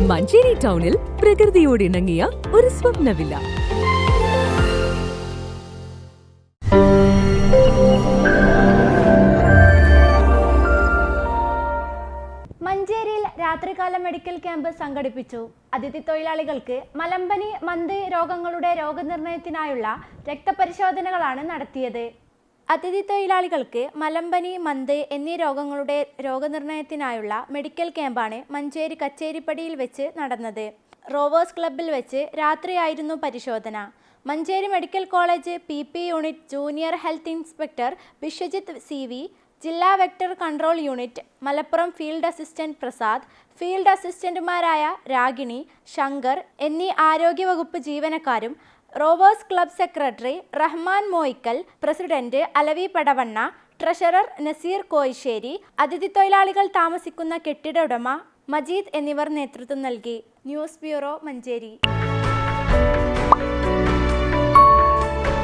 മഞ്ചേരി ടൗണിൽ പ്രകൃതിയോട് ഇണങ്ങിയ ഒരു സ്വപ്ന വില്ല. മഞ്ചേരിയിൽ രാത്രികാല മെഡിക്കൽ ക്യാമ്പ് സംഘടിപ്പിച്ചു. അതിഥി തൊഴിലാളികൾക്ക് മലമ്പനി, മന്ത് രോഗങ്ങളുടെ രോഗനിർണയത്തിനായുള്ള രക്തപരിശോധനകളാണ് നടത്തിയത്. അതിഥി തൊഴിലാളികൾക്ക് മലമ്പനി, മന്ത് എന്നീ രോഗങ്ങളുടെ രോഗനിർണയത്തിനായുള്ള മെഡിക്കൽ ക്യാമ്പാണ് മഞ്ചേരി കച്ചേരിപ്പടിയിൽ വെച്ച് നടന്നത്. റോവേഴ്സ് ക്ലബ്ബിൽ വെച്ച് രാത്രിയായിരുന്നു പരിശോധന. Manjeri medical college PP unit junior health inspector Vishwajith CV, ജില്ലാ vector control unit Malappuram field assistant Prasad, field അസിസ്റ്റന്റുമാരായ രാഗിണി, ശങ്കർ എന്നീ ആരോഗ്യവകുപ്പ് ജീവനക്കാരും, rovers club secretary Rahman Moyikkal, president Alavi Padavanna, treasurer Naseer Koyissery, അതിഥി തൊഴിലാളികൾ താമസിക്കുന്ന കെട്ടിട ഉടമ മജീദ് എന്നിവർ നേതൃത്വം നൽകി. News bureau, Manjeri.